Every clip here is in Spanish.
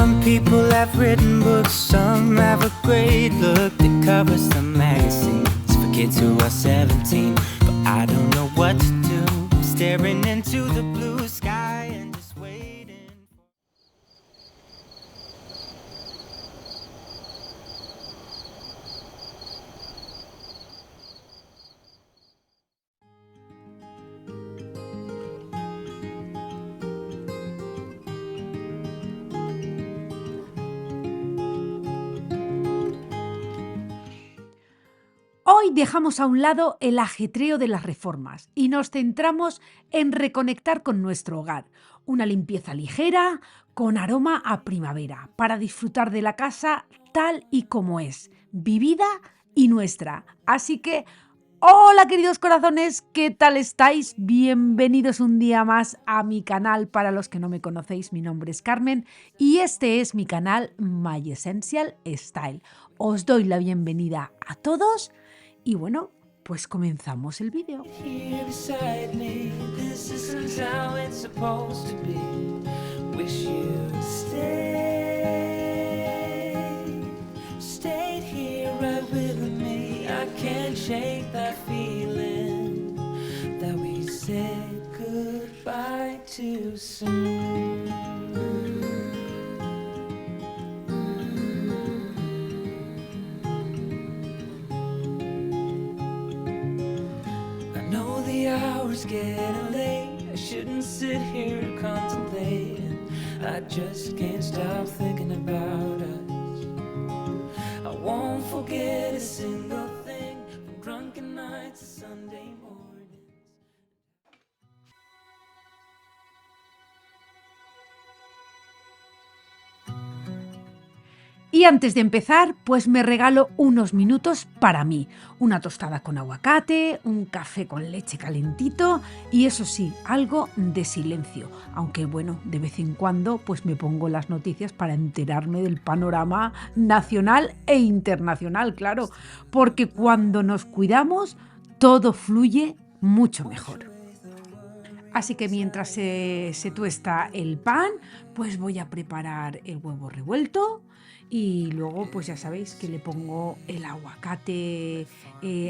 Some people have written books, some have a great look that covers the magazines for kids who are 17. But I don't know what to do, staring into the blue sky and just waiting. Hoy dejamos a un lado el ajetreo de las reformas y nos centramos en reconectar con nuestro hogar. Una limpieza ligera, con aroma a primavera, para disfrutar de la casa tal y como es, vivida y nuestra. Así que, hola queridos corazones, ¿qué tal estáis? Bienvenidos un día más a mi canal. Para los que no me conocéis, mi nombre es Carmen y este es mi canal My Essential Style. Os doy la bienvenida a todos. Y bueno, pues comenzamos el vídeo. Getting late, I shouldn't sit here contemplating. I just can't stop thinking about us. I won't forget a single thing, from drunken nights to Sunday mornings. Y antes de empezar, pues me regalo unos minutos para mí. Una tostada con aguacate, un café con leche calentito y eso sí, algo de silencio. Aunque bueno, de vez en cuando pues me pongo las noticias para enterarme del panorama nacional e internacional, claro. Porque cuando nos cuidamos, todo fluye mucho mejor. Así que mientras se tuesta el pan, pues voy a preparar el huevo revuelto. Y luego pues ya sabéis que le pongo el aguacate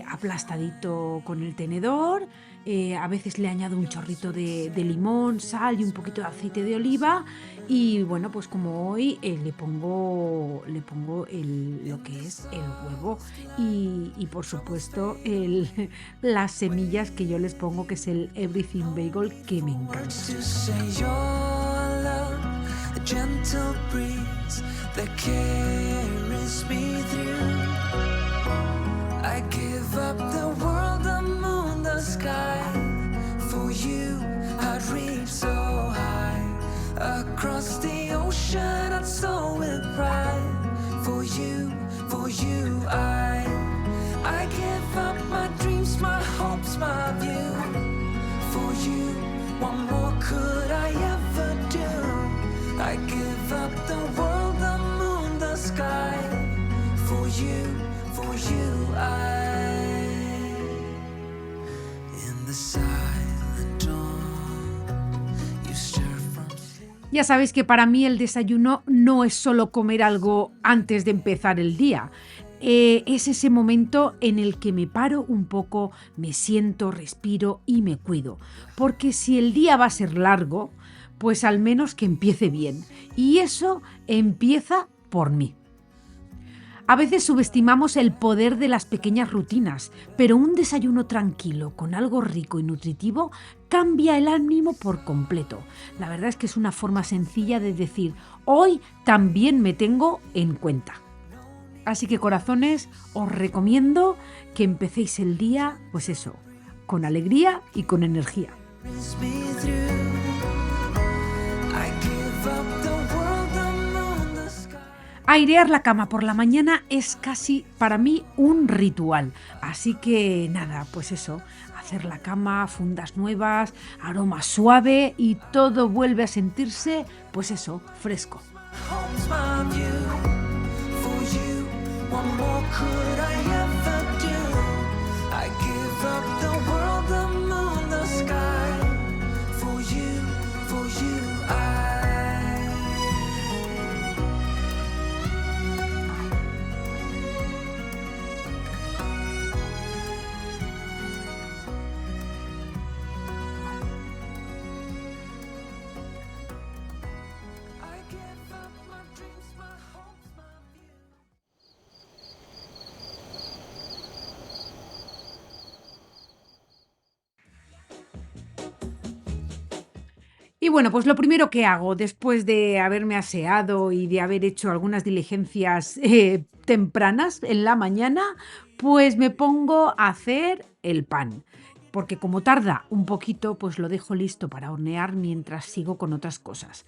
aplastadito con el tenedor, a veces le añado un chorrito de limón, sal y un poquito de aceite de oliva y bueno, pues como hoy le pongo lo que es el huevo y por supuesto las semillas que yo les pongo, que es el Everything Bagel, que me encanta. Gentle breeze that carries me through. I give up the world, the moon, the sky. For you, I'd reach so high. Across the ocean, I'd soar with pride. For you, I give up my dreams, my hopes, my view. For you, what more could I ever do? I give up the world, the moon, the sky. For you, in the silent dawn, you stir from... Ya sabéis que para mí el desayuno no es solo comer algo antes de empezar el día. Es ese momento en el que me paro un poco, me siento, respiro y me cuido. Porque si el día va a ser largo, pues al menos que empiece bien. Y eso empieza por mí. A veces subestimamos el poder de las pequeñas rutinas, pero un desayuno tranquilo con algo rico y nutritivo cambia el ánimo por completo. La verdad es que es una forma sencilla de decir, hoy también me tengo en cuenta. Así que corazones, os recomiendo que empecéis el día, pues eso, con alegría y con energía. Airear la cama por la mañana es casi para mí un ritual. Así que nada, pues eso, hacer la cama, fundas nuevas, aroma suave y todo vuelve a sentirse, pues eso, fresco. bueno, pues lo primero que hago después de haberme aseado y de haber hecho algunas diligencias tempranas en la mañana, pues me pongo a hacer el pan. Porque como tarda un poquito, pues lo dejo listo para hornear mientras sigo con otras cosas.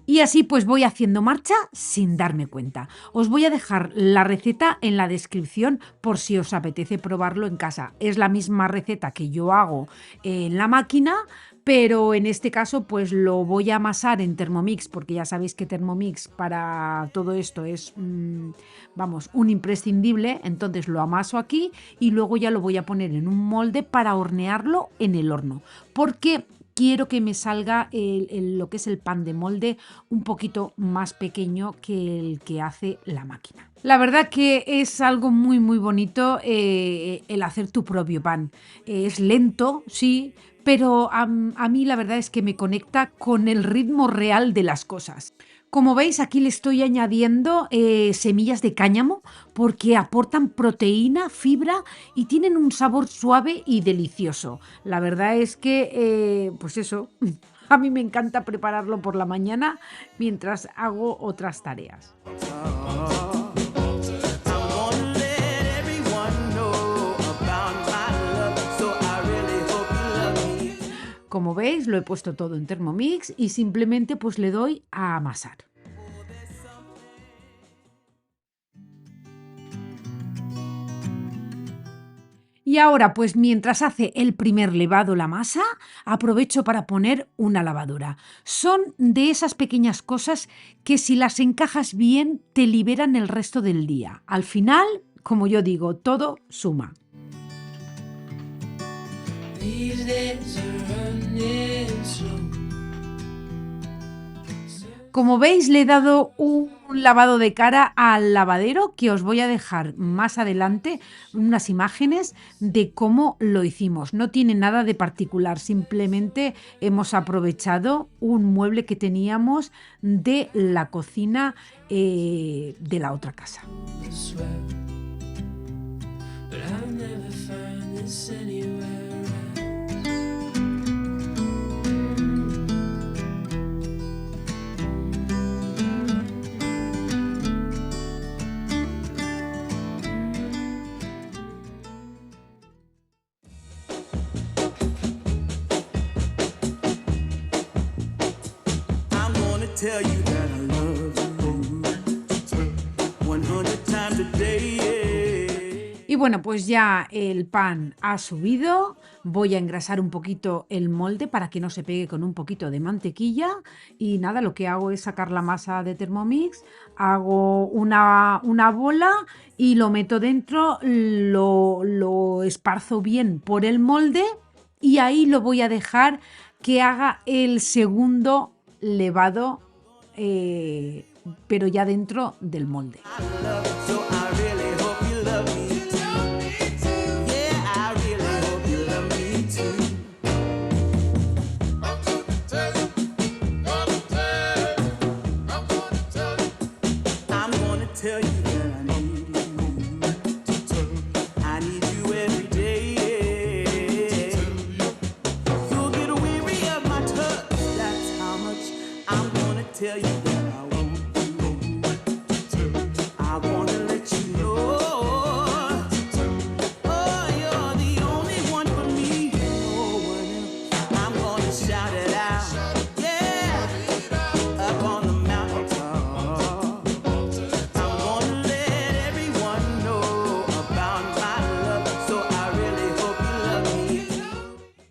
Y así pues voy haciendo marcha sin darme cuenta. Os voy a dejar la receta en la descripción por si os apetece probarlo en casa. Es la misma receta que yo hago en la máquina, pero en este caso pues lo voy a amasar en Thermomix, porque ya sabéis que Thermomix para todo esto es, vamos, un imprescindible. Entonces lo amaso aquí y luego ya lo voy a poner en un molde para hornearlo en el horno. Porque quiero que me salga lo que es el pan de molde un poquito más pequeño que el que hace la máquina. La verdad que es algo muy muy bonito el hacer tu propio pan. Es lento, sí, pero a mí la verdad es que me conecta con el ritmo real de las cosas. Como veis, aquí le estoy añadiendo semillas de cáñamo porque aportan proteína, fibra y tienen un sabor suave y delicioso. La verdad es que, pues eso, a mí me encanta prepararlo por la mañana mientras hago otras tareas. Como veis, lo he puesto todo en Thermomix y simplemente pues le doy a amasar. Y ahora, pues mientras hace el primer levado la masa, aprovecho para poner una lavadora. Son de esas pequeñas cosas que si las encajas bien te liberan el resto del día. Al final, como yo digo, todo suma. These days are running slow. Como veis, le he dado un lavado de cara al lavadero que os voy a dejar más adelante unas imágenes de cómo lo hicimos. No tiene nada de particular, simplemente hemos aprovechado un mueble que teníamos de la cocina de la otra casa. But I'll never find this anywhere else. I'm gonna tell you that I love you 100 times a day. Y bueno, pues ya el pan ha subido. Voy a engrasar un poquito el molde para que no se pegue con un poquito de mantequilla. Y nada, lo que hago es sacar la masa de Thermomix, hago una bola y lo meto dentro, lo esparzo bien por el molde y ahí lo voy a dejar que haga el segundo levado, pero ya dentro del molde. So I really hope you love me too. Yeah, I really hope you love me too. I'm gonna tell you that I need you. I need you every day. You'll get weary of my touch. That's how much I'm gonna tell you that I want you. I wanna let you know. Oh, you're the only one for me. No one else. I'm gonna shout it out. Yeah, up on the mountaintop. I'm gonna let everyone know about my love. So I really hope you love me.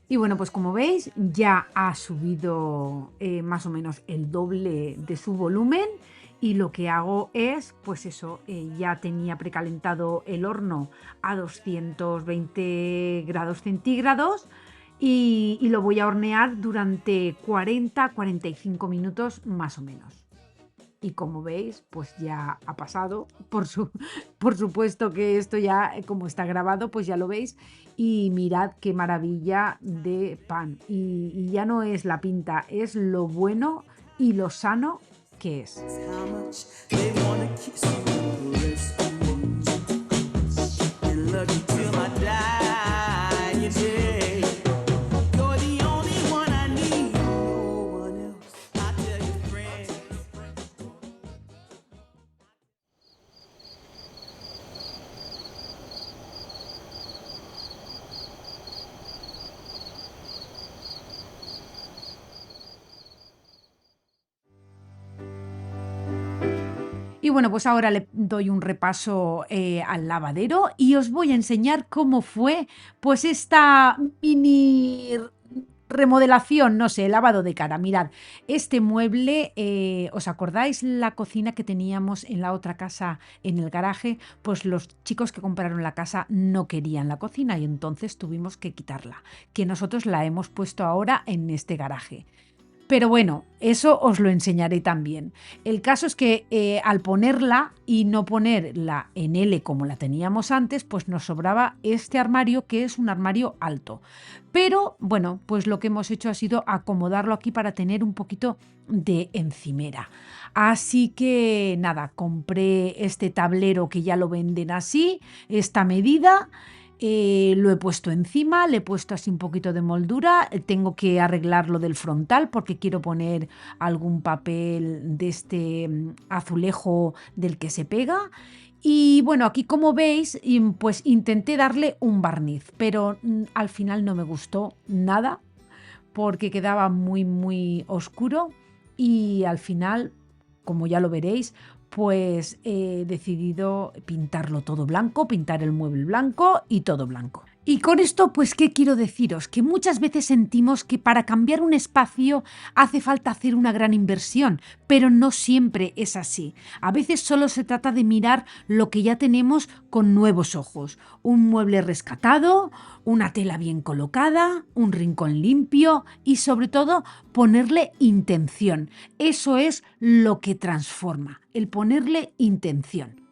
Y bueno, pues como veis, ya ha subido más o menos el doble de su volumen. Y lo que hago es, pues eso, ya tenía precalentado el horno a 220 grados centígrados y lo voy a hornear durante 40-45 minutos más o menos. Y como veis, pues ya ha pasado. Por supuesto que esto ya, como está grabado, pues ya lo veis. Y mirad qué maravilla de pan. Y ya no es la pinta, es lo bueno y lo sano que es. How much they wanna kiss you the rest and love you till my dying day. You're the only one I need, no one else. Y bueno, pues ahora le doy un repaso al lavadero y os voy a enseñar cómo fue pues esta mini remodelación, no sé, lavado de cara. Mirad, este mueble, ¿os acordáis la cocina que teníamos en la otra casa en el garaje? Pues los chicos que compraron la casa no querían la cocina y entonces tuvimos que quitarla, que nosotros la hemos puesto ahora en este garaje. Pero bueno, eso os lo enseñaré también. El caso es que al ponerla y no ponerla en L como la teníamos antes, pues nos sobraba este armario, que es un armario alto. Pero bueno, pues lo que hemos hecho ha sido acomodarlo aquí para tener un poquito de encimera. Así que nada, compré este tablero que ya lo venden así, esta medida. Lo he puesto encima, le he puesto así un poquito de moldura, tengo que arreglar lo del frontal porque quiero poner algún papel de este azulejo del que se pega. Y bueno, aquí como veis, pues intenté darle un barniz, pero al final no me gustó nada porque quedaba muy oscuro y al final, como ya lo veréis, pues he decidido pintarlo todo blanco, pintar el mueble blanco y todo blanco. Y con esto, pues, ¿qué quiero deciros? Que muchas veces sentimos que para cambiar un espacio hace falta hacer una gran inversión, pero no siempre es así. A veces solo se trata de mirar lo que ya tenemos con nuevos ojos. Un mueble rescatado, una tela bien colocada, un rincón limpio y sobre todo ponerle intención. Eso es lo que transforma, el ponerle intención.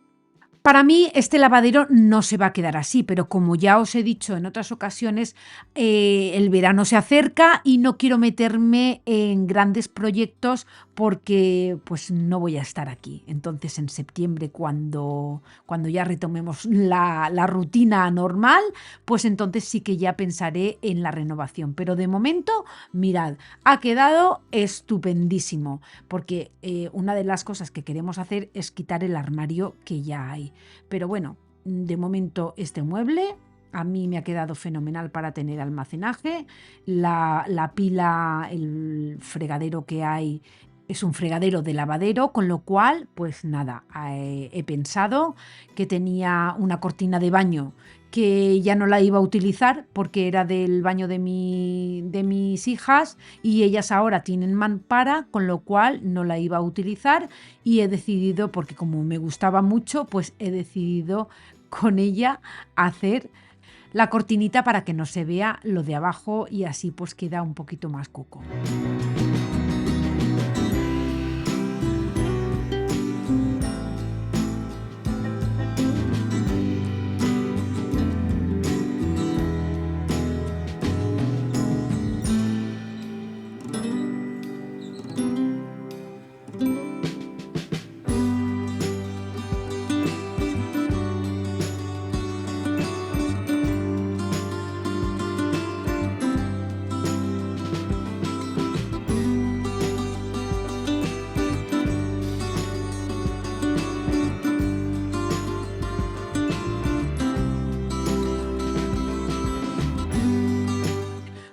Para mí este lavadero no se va a quedar así, pero como ya os he dicho en otras ocasiones, el verano se acerca y no quiero meterme en grandes proyectos porque pues no voy a estar aquí. Entonces en septiembre cuando ya retomemos la rutina normal, pues entonces sí que ya pensaré en la renovación. Pero de momento, mirad, ha quedado estupendísimo porque una de las cosas que queremos hacer es quitar el armario que ya hay. Pero bueno, de momento este mueble a mí me ha quedado fenomenal para tener almacenaje. La pila, el fregadero que hay es un fregadero de lavadero, con lo cual, pues nada, he pensado que tenía una cortina de baño que ya no la iba a utilizar porque era del baño de mis hijas y ellas ahora tienen mampara, con lo cual no la iba a utilizar y he decidido, porque como me gustaba mucho, pues he decidido con ella hacer la cortinita para que no se vea lo de abajo y así pues queda un poquito más cuco.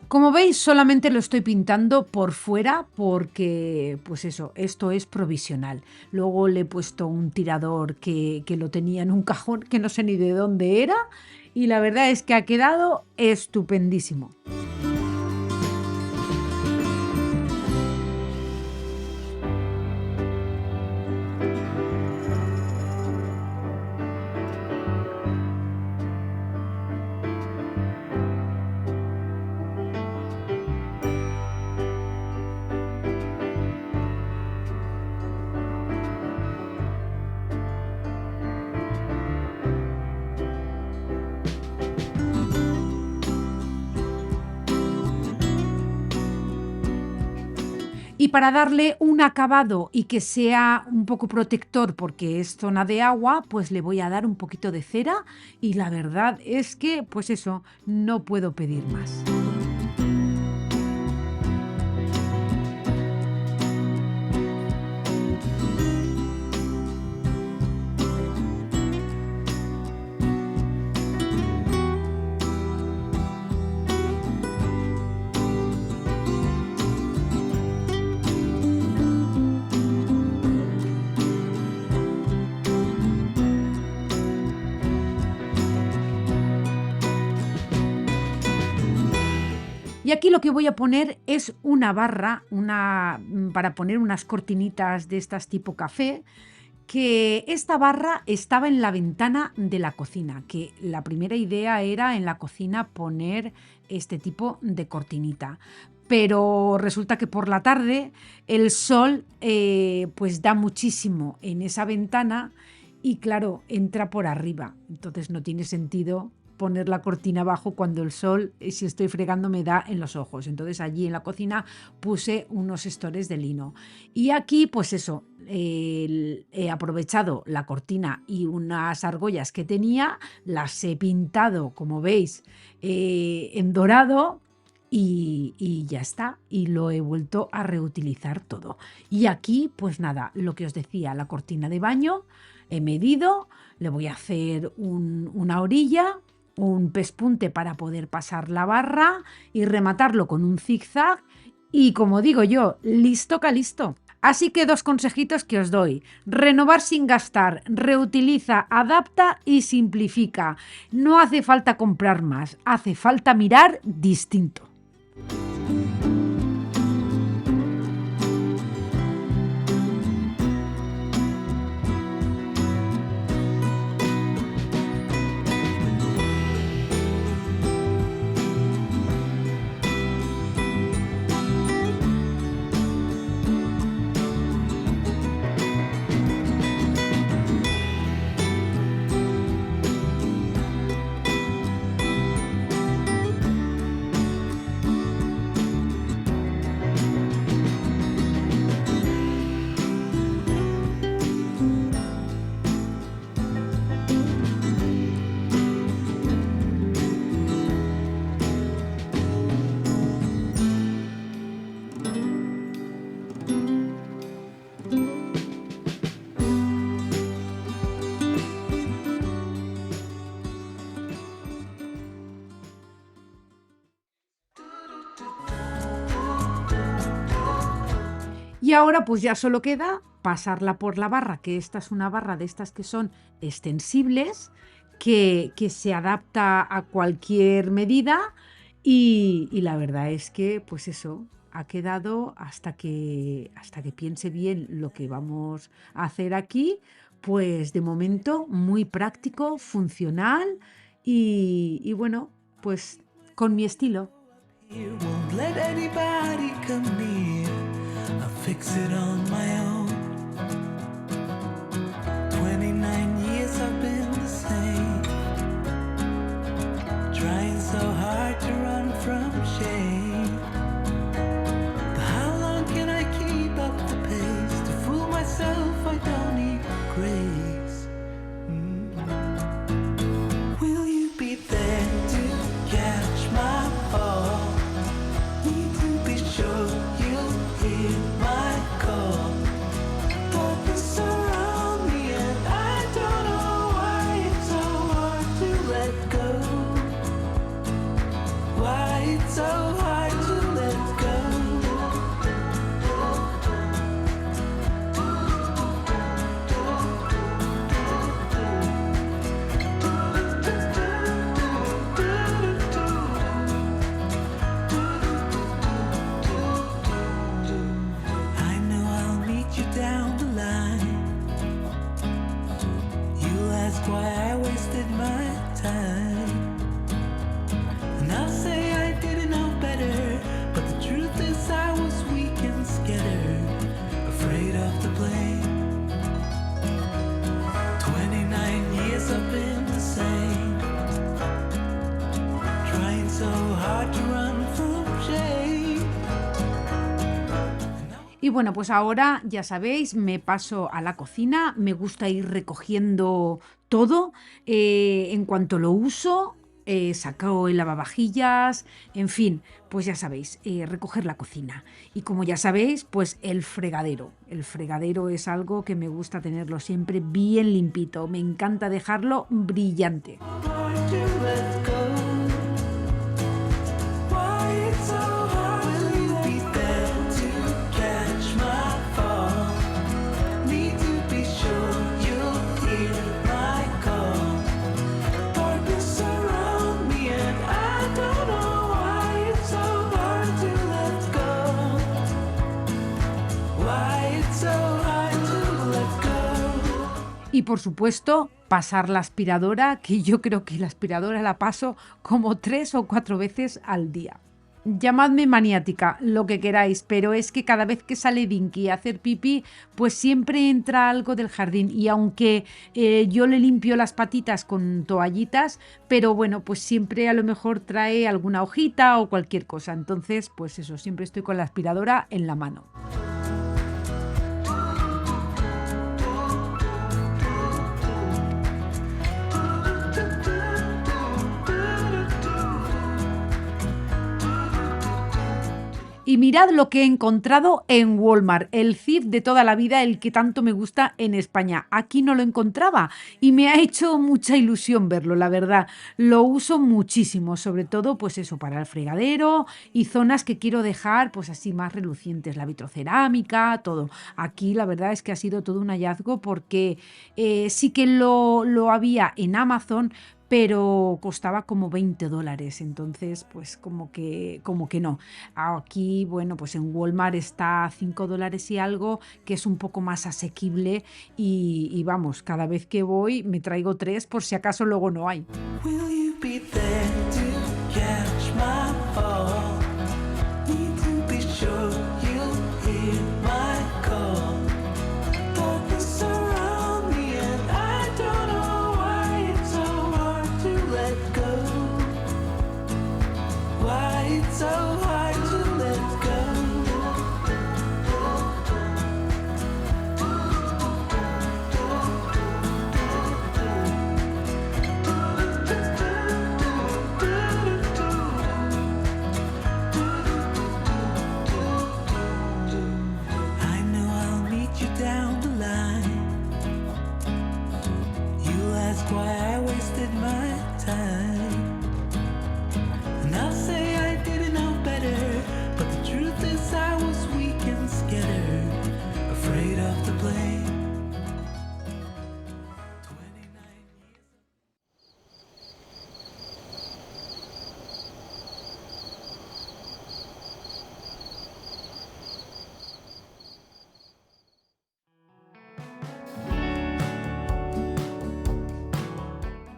Como veis, solamente lo estoy pintando por fuera porque, pues eso, esto es provisional. Luego le he puesto un tirador que lo tenía en un cajón que no sé ni de dónde era y la verdad es que ha quedado estupendísimo. Y para darle un acabado y que sea un poco protector porque es zona de agua, pues le voy a dar un poquito de cera y la verdad es que, pues eso, no puedo pedir más. Y aquí lo que voy a poner es una barra, para poner unas cortinitas de estas tipo café, que esta barra estaba en la ventana de la cocina, que la primera idea era en la cocina poner este tipo de cortinita. Pero resulta que por la tarde el sol pues da muchísimo en esa ventana y claro, entra por arriba. Entonces no tiene sentido poner la cortina abajo cuando el sol, si estoy fregando, me da en los ojos. Entonces allí en la cocina puse unos estores de lino. Y aquí pues eso, he aprovechado la cortina y unas argollas que tenía, las he pintado, como veis, en dorado. Y ya está, y lo he vuelto a reutilizar todo. Y aquí, pues nada, lo que os decía, la cortina de baño, he medido, le voy a hacer una orilla, un pespunte para poder pasar la barra y rematarlo con un zigzag. Y como digo yo, listo calisto. Así que 2 consejitos que os doy: renovar sin gastar, reutiliza, adapta y simplifica. No hace falta comprar más, hace falta mirar distinto. Y ahora pues ya solo queda pasarla por la barra, que esta es una barra de estas que son extensibles, que se adapta a cualquier medida y la verdad es que pues eso, ha quedado hasta que piense bien lo que vamos a hacer aquí, pues de momento muy práctico, funcional y bueno, pues con mi estilo. You won't let anybody come near. I'll fix it on my own. 29 years I've been the same, trying so hard to run from shame. But how long can I keep up the pace? To fool myself I don't need grace. Will you be there to catch my fall? Need to be sure you'll hear my call. Darkness around me and I don't know why it's so hard to let go. Why it's so hard to let go. I know I'll meet you down the line. You'll ask why I wasted my time, and I'll say I didn't know better. But the truth is I was weak and scattered, afraid of the blame. 29 years I've been the same, trying so hard to run from shame. Y bueno, pues ahora ya sabéis, me paso a la cocina, me gusta ir recogiendo todo, en cuanto lo uso, saco el lavavajillas, en fin, pues ya sabéis, recoger la cocina. Y como ya sabéis, pues el fregadero es algo que me gusta tenerlo siempre bien limpito, me encanta dejarlo brillante. Hard to let go. Why it's so hard. Will you be there to catch my fall? Need to be sure you'll hear my call. Darkness around me and I don't know why it's so hard. Y por supuesto, pasar la aspiradora, que yo creo que la aspiradora la paso como 3 o 4 veces al día. Llamadme maniática, lo que queráis, pero es que cada vez que sale Dinky a hacer pipí, pues siempre entra algo del jardín. Y aunque yo le limpio las patitas con toallitas, pero bueno, pues siempre a lo mejor trae alguna hojita o cualquier cosa. Entonces, pues eso, siempre estoy con la aspiradora en la mano. Y mirad lo que he encontrado en Walmart, el Cif de toda la vida, el que tanto me gusta en España. Aquí no lo encontraba y me ha hecho mucha ilusión verlo, la verdad. Lo uso muchísimo, sobre todo pues eso, para el fregadero y zonas que quiero dejar pues así más relucientes, la vitrocerámica, todo. Aquí la verdad es que ha sido todo un hallazgo porque sí que lo había en Amazon, pero costaba como $20, entonces pues como que no. Aquí, bueno, pues en Walmart está a $5 y algo, que es un poco más asequible y vamos, cada vez que voy me traigo 3 por si acaso luego no hay. Will you be there to catch my fall? Need to be sure you'll hear my call. Darkness surround me and I don't know why it's so hard to let go. Why it's so hard to let go. I know I'll meet you down the line. You'll ask why I wasted my time. And I'll say I didn't know better, but the truth is I was weak and scared, afraid of the blame.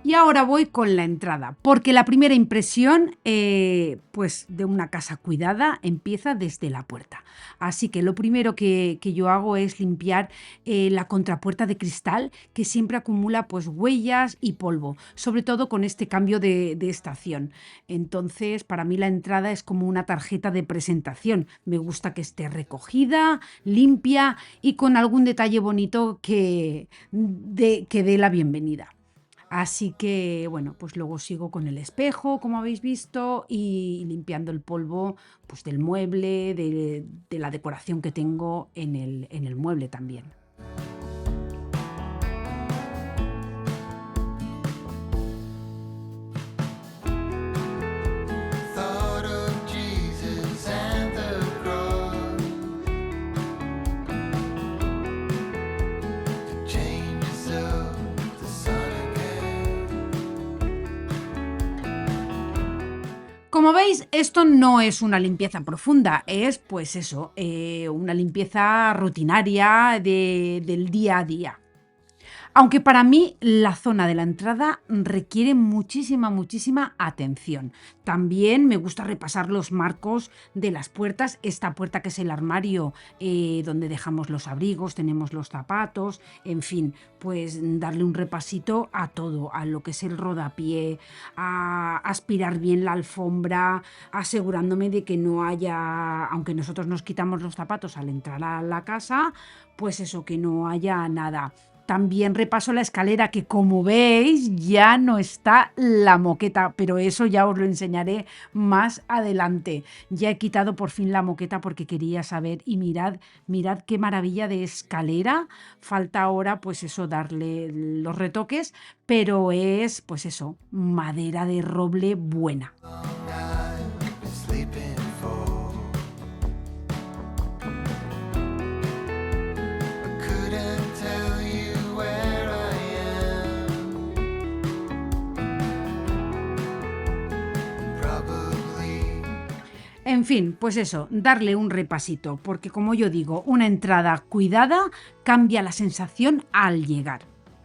Y ahora voy con la entrada, porque la primera impresión pues de una casa cuidada empieza desde la puerta. Así que lo primero que yo hago es limpiar la contrapuerta de cristal, que siempre acumula pues huellas y polvo, sobre todo con este cambio de estación. Entonces, para mí la entrada es como una tarjeta de presentación. Me gusta que esté recogida, limpia y con algún detalle bonito que dé la bienvenida. Así que, bueno, pues luego sigo con el espejo, como habéis visto, y limpiando el polvo pues, del mueble, de la decoración que tengo en el mueble también. Thought of Jesus and the cross to change us of the Son again. Como veis, esto no es una limpieza profunda, es pues eso, una limpieza rutinaria del día a día. Aunque para mí la zona de la entrada requiere muchísima atención. También me gusta repasar los marcos de las puertas. Esta puerta que es el armario donde dejamos los abrigos, tenemos los zapatos, en fin, pues darle un repasito a todo, a lo que es el rodapié, a aspirar bien la alfombra, asegurándome de que no haya, aunque nosotros nos quitamos los zapatos al entrar a la casa, pues eso, que no haya nada. También repaso la escalera, que como veis ya no está la moqueta, pero eso ya os lo enseñaré más adelante. Ya he quitado por fin la moqueta porque quería saber, y mirad qué maravilla de escalera. Falta ahora pues eso, darle los retoques, pero es pues eso, madera de roble buena. I've been sleeping for. I couldn't tell you where I am. Probably. En fin, pues eso, darle un repasito, porque como yo digo, una entrada cuidada cambia la sensación al llegar.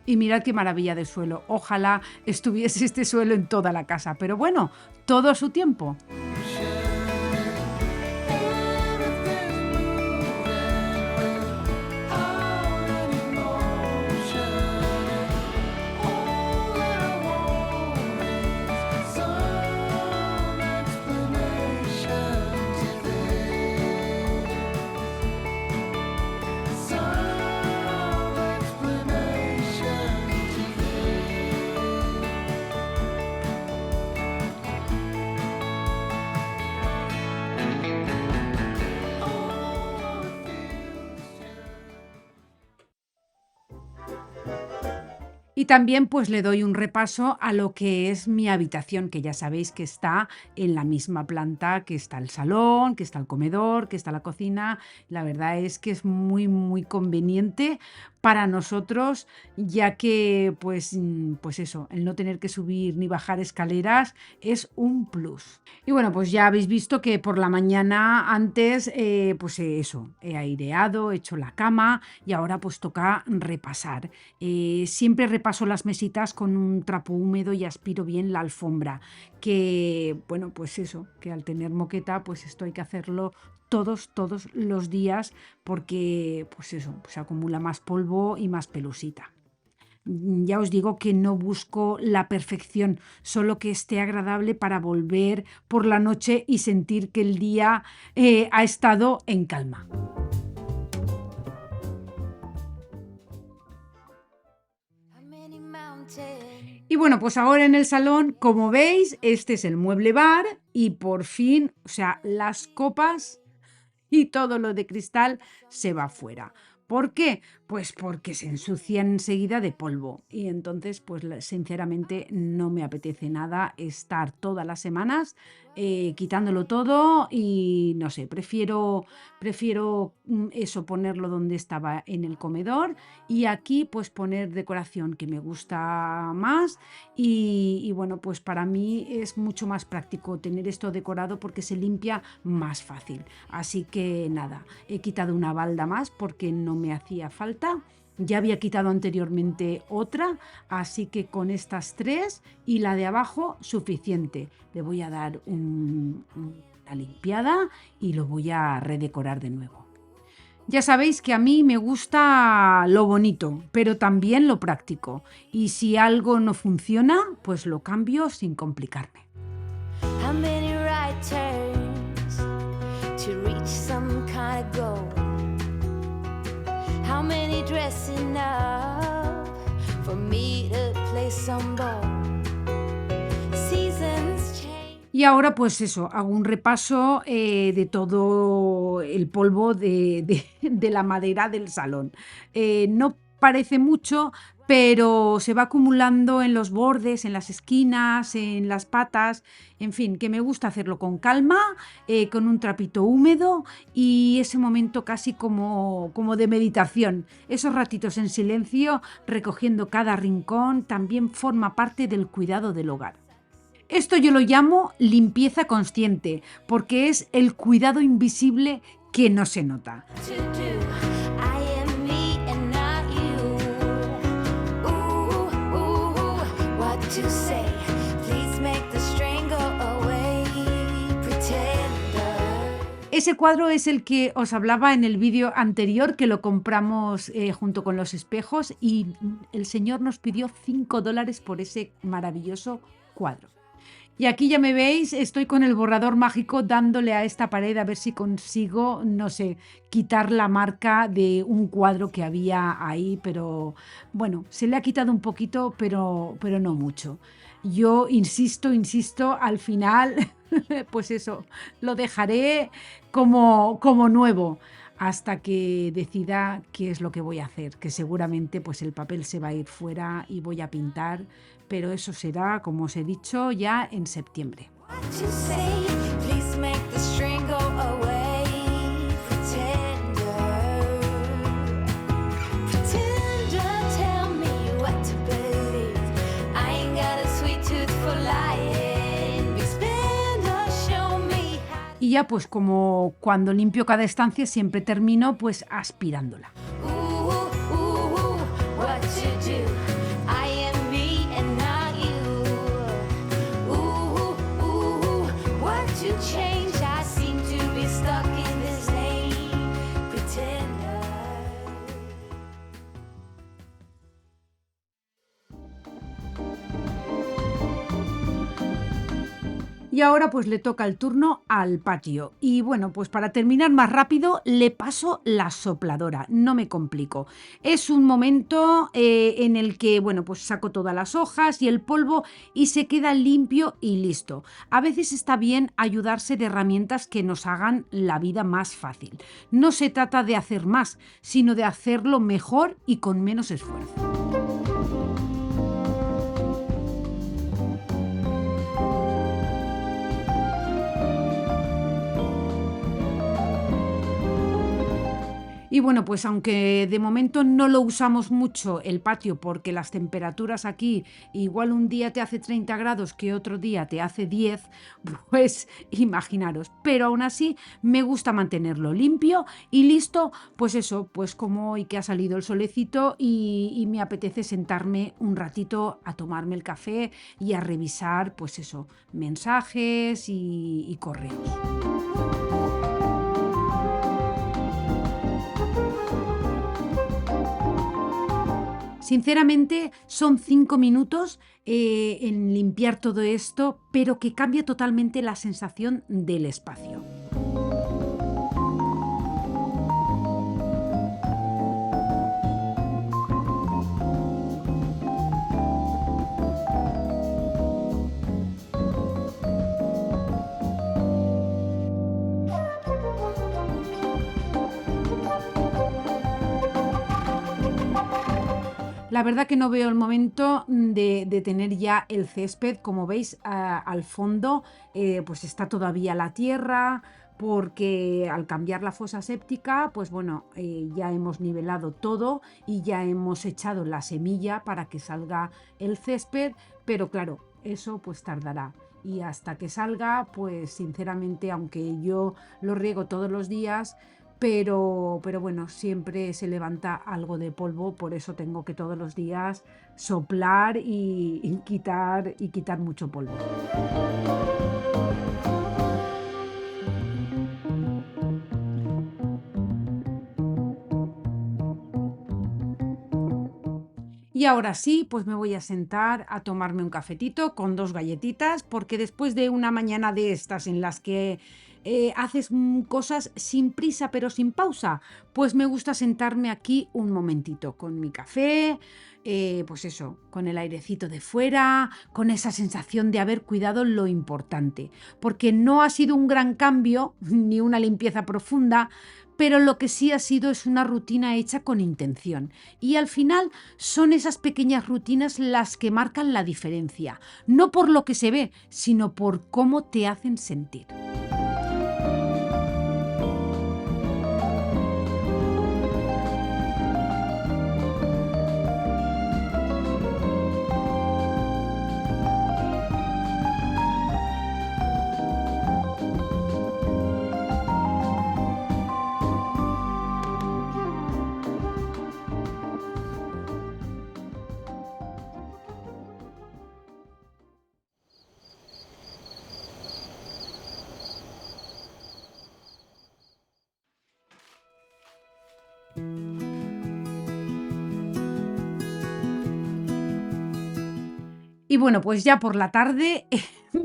Y mirad qué maravilla de suelo. Ojalá estuviese este suelo en toda la casa. Pero bueno, todo a su tiempo. Y también pues le doy un repaso a lo que es mi habitación, que ya sabéis que está en la misma planta que está el salón, que está el comedor, que está la cocina. La verdad es que es muy, muy conveniente para nosotros, ya que pues eso, el no tener que subir ni bajar escaleras es un plus. Y bueno, pues ya habéis visto que por la mañana antes, eso, he aireado, he hecho la cama y ahora pues toca repasar. Siempre repaso las mesitas con un trapo húmedo y aspiro bien la alfombra, que bueno, pues eso, que al tener moqueta, pues esto hay que hacerlo todos los días porque pues eso, pues acumula más polvo y más pelusita. Ya os digo que no busco la perfección, solo que esté agradable para volver por la noche y sentir que el día ha estado en calma. Y bueno, pues ahora en el salón, como veis, este es el mueble bar y por fin, o sea, las copas y todo lo de cristal se va fuera. ¿Por qué? Pues porque se ensucian enseguida de polvo y entonces pues sinceramente no me apetece nada estar todas las semanas quitándolo todo y no sé, prefiero eso, ponerlo donde estaba en el comedor y aquí pues poner decoración que me gusta más y bueno, pues para mí es mucho más práctico tener esto decorado porque se limpia más fácil. Así que nada, he quitado una balda más porque no me hacía falta. Ya había quitado anteriormente otra, así que con estas 3 y la de abajo suficiente. Le voy a dar una limpiada y lo voy a redecorar de nuevo. Ya sabéis que a mí me gusta lo bonito, pero también lo práctico. Y si algo no funciona, pues lo cambio sin complicarme. How many right turns to reach some kind of goal? How many dressing up for me to play some ball? Seasons change. Y ahora pues eso, hago un repaso de todo el polvo de la madera del salón. No parece mucho, pero se va acumulando en los bordes, en las esquinas, en las patas, en fin, que me gusta hacerlo con calma, con un trapito húmedo y ese momento casi como de meditación. Esos ratitos en silencio, recogiendo cada rincón, también forma parte del cuidado del hogar. Esto yo lo llamo limpieza consciente, porque es el cuidado invisible que no se nota. To do. I am me and not you. Ooh, ooh, what to say? Please make the strain go away. Pretender. Ese cuadro es el que os hablaba en el vídeo anterior, que lo compramos junto con los espejos y el señor nos pidió $5 por ese maravilloso cuadro. Y aquí ya me veis, estoy con el borrador mágico dándole a esta pared a ver si consigo, no sé, quitar la marca de un cuadro que había ahí, pero bueno, se le ha quitado un poquito, pero no mucho. Yo insisto, al final, pues eso, lo dejaré como nuevo hasta que decida qué es lo que voy a hacer, que seguramente pues el papel se va a ir fuera y voy a pintar, pero eso será, como os he dicho, ya en septiembre. What to say? Please make the strain go away. Pretender. Pretender, tell me what to believe. I ain't got a sweet tooth for lying. Big spender, show me how. Y ya pues como cuando limpio cada estancia siempre termino pues aspirándola. Ooh, ooh, ooh, what to do? Y ahora pues le toca el turno al patio. Y bueno, pues para terminar más rápido le paso la sopladora, no me complico. Es un momento en el que, bueno, pues saco todas las hojas y el polvo y se queda limpio y listo. A veces está bien ayudarse de herramientas que nos hagan la vida más fácil. No se trata de hacer más, sino de hacerlo mejor y con menos esfuerzo. Y bueno, pues aunque de momento no lo usamos mucho el patio porque las temperaturas aquí igual un día te hace 30 grados que otro día te hace 10, pues imaginaros. Pero aún así me gusta mantenerlo limpio y listo, pues eso, pues como hoy que ha salido el solecito y me apetece sentarme un ratito a tomarme el café y a revisar, pues eso, mensajes y correos. Sinceramente, son 5 minutos en limpiar todo esto, pero que cambia totalmente la sensación del espacio. La verdad que no veo el momento de tener ya el césped. Como veis, al fondo pues está todavía la tierra, porque al cambiar la fosa séptica, pues bueno, ya hemos nivelado todo y ya hemos echado la semilla para que salga el césped, pero claro, eso pues tardará. Y hasta que salga, pues sinceramente, aunque yo lo riego todos los días, pero bueno, siempre se levanta algo de polvo, por eso tengo que todos los días soplar y quitar mucho polvo. Y ahora sí, pues me voy a sentar a tomarme un cafetito con 2 galletitas, porque después de una mañana de estas en las que haces cosas sin prisa pero sin pausa, pues me gusta sentarme aquí un momentito con mi café, pues eso, con el airecito de fuera, con esa sensación de haber cuidado lo importante, porque no ha sido un gran cambio ni una limpieza profunda, pero lo que sí ha sido es una rutina hecha con intención. Y al final son esas pequeñas rutinas las que marcan la diferencia, no por lo que se ve, sino por cómo te hacen sentir. Y bueno, pues ya por la tarde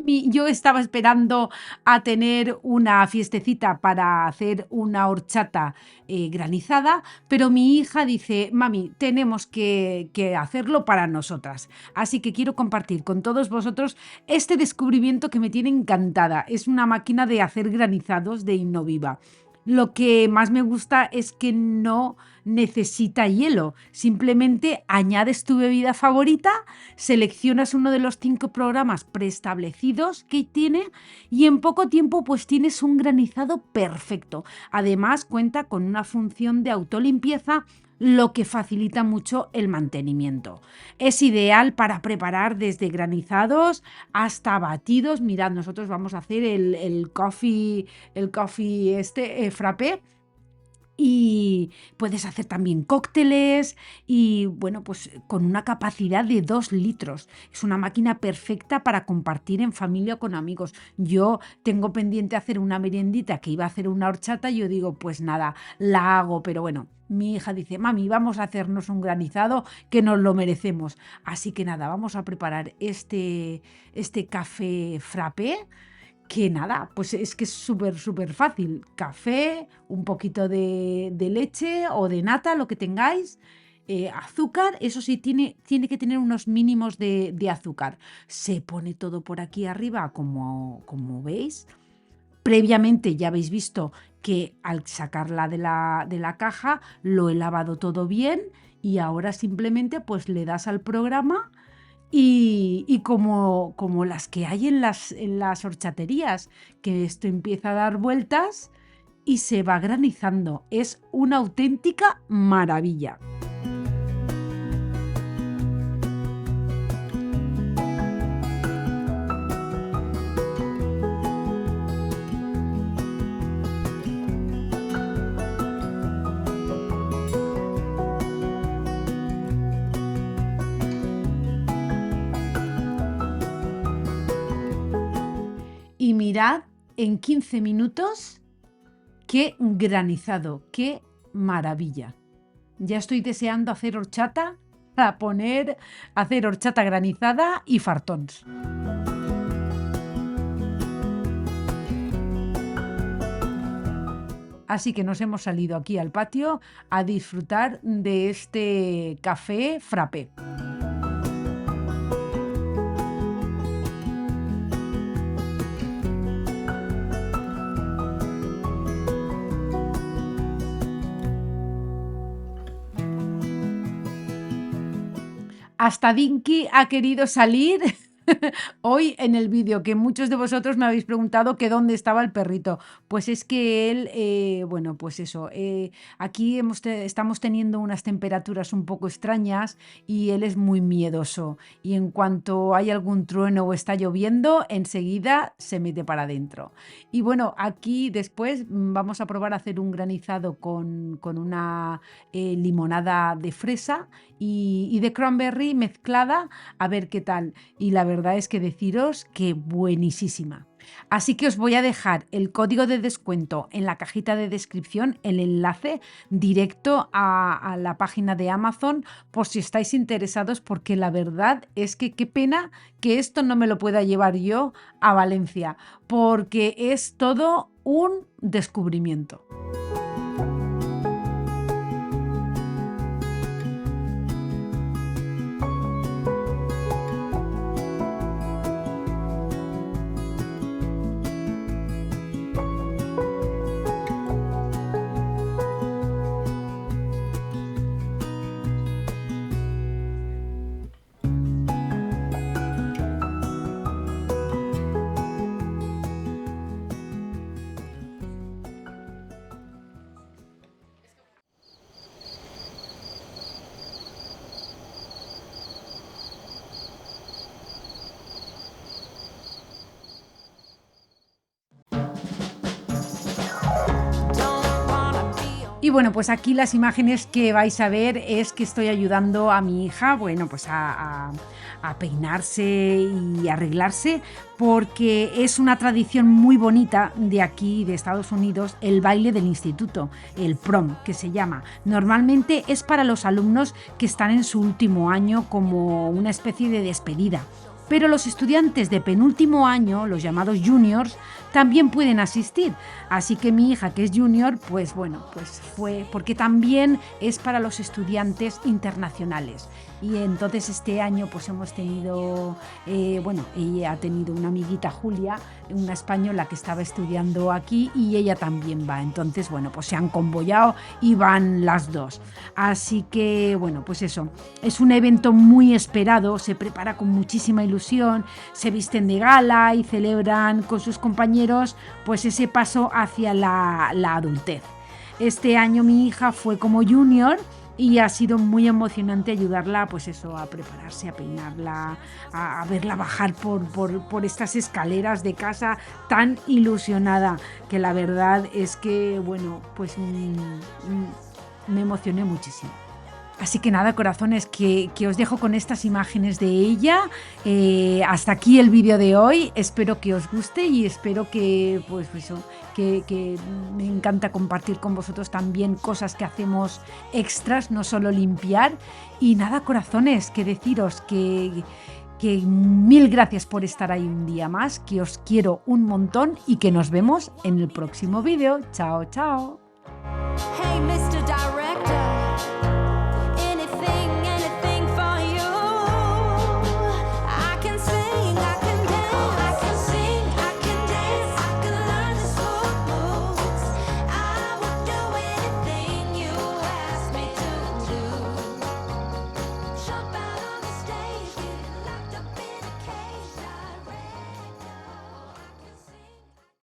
yo estaba esperando a tener una fiestecita para hacer una horchata granizada, pero mi hija dice, mami, tenemos que hacerlo para nosotras. Así que quiero compartir con todos vosotros este descubrimiento que me tiene encantada. Es una máquina de hacer granizados de Innoviva. Lo que más me gusta es que no necesita hielo, simplemente añades tu bebida favorita, seleccionas uno de los 5 programas preestablecidos que tiene y en poco tiempo pues tienes un granizado perfecto. Además cuenta con una función de autolimpieza, lo que facilita mucho el mantenimiento. Es ideal para preparar desde granizados hasta batidos. Mirad, nosotros vamos a hacer el coffee frappé. Y puedes hacer también cócteles y bueno, pues con una capacidad de 2 litros. Es una máquina perfecta para compartir en familia o con amigos. Yo tengo pendiente hacer una meriendita que iba a hacer una horchata y yo digo, pues nada, la hago, pero bueno, mi hija dice, mami, vamos a hacernos un granizado que nos lo merecemos. Así que nada, vamos a preparar este café frappé que nada, pues es que es súper fácil. Café, un poquito de leche o de nata, lo que tengáis. Azúcar, eso sí, tiene que tener unos mínimos de azúcar. Se pone todo por aquí arriba, como veis. Previamente ya habéis visto que al sacarla de la caja lo he lavado todo bien y ahora simplemente pues le das al programa y como las que hay en las horchaterías, que esto empieza a dar vueltas y se va granizando. Es una auténtica maravilla. Y mirad, en 15 minutos, qué granizado, qué maravilla. Ya estoy deseando hacer horchata para hacer horchata granizada y fartons. Así que nos hemos salido aquí al patio a disfrutar de este café frappé. Hasta Dinky ha querido salir hoy en el vídeo, que muchos de vosotros me habéis preguntado que dónde estaba el perrito. Pues es que él, bueno, pues eso, aquí estamos teniendo unas temperaturas un poco extrañas y él es muy miedoso. Y en cuanto hay algún trueno o está lloviendo, enseguida se mete para adentro. Y bueno, aquí después vamos a probar a hacer un granizado con una limonada de fresa y de cranberry mezclada, a ver qué tal. Y la verdad es que deciros que buenísima. Así que os voy a dejar el código de descuento en la cajita de descripción, el enlace directo a la página de Amazon por si estáis interesados, porque la verdad es que qué pena que esto no me lo pueda llevar yo a Valencia, porque es todo un descubrimiento. Y bueno, pues aquí las imágenes que vais a ver es que estoy ayudando a mi hija, bueno, pues a peinarse y arreglarse, porque es una tradición muy bonita de aquí, de Estados Unidos, el baile del instituto, el prom, que se llama. Normalmente es para los alumnos que están en su último año, como una especie de despedida. Pero los estudiantes de penúltimo año, los llamados juniors, también pueden asistir. Así que mi hija, que es junior, pues bueno, pues fue, porque también es para los estudiantes internacionales. Y entonces este año pues hemos tenido, bueno, ella ha tenido una amiguita, Julia, una española que estaba estudiando aquí, y ella también va. Entonces, bueno, pues se han convoyado y van las dos. Así que, bueno, pues eso, es un evento muy esperado, se prepara con muchísima ilusión, se visten de gala y celebran con sus compañeros pues ese paso hacia la adultez. Este año mi hija fue como junior y ha sido muy emocionante ayudarla, pues eso, a prepararse, a peinarla, a verla bajar por estas escaleras de casa tan ilusionada, que la verdad es que, bueno, pues me emocioné muchísimo. Así que nada, corazones, que os dejo con estas imágenes de ella. Hasta aquí el vídeo de hoy. Espero que os guste y espero que, pues eso, que me encanta compartir con vosotros también cosas que hacemos extras, no solo limpiar. Y nada, corazones, que deciros que que mil gracias por estar ahí un día más, que os quiero un montón y que nos vemos en el próximo vídeo. Chao, chao. Hey, Mr. Director.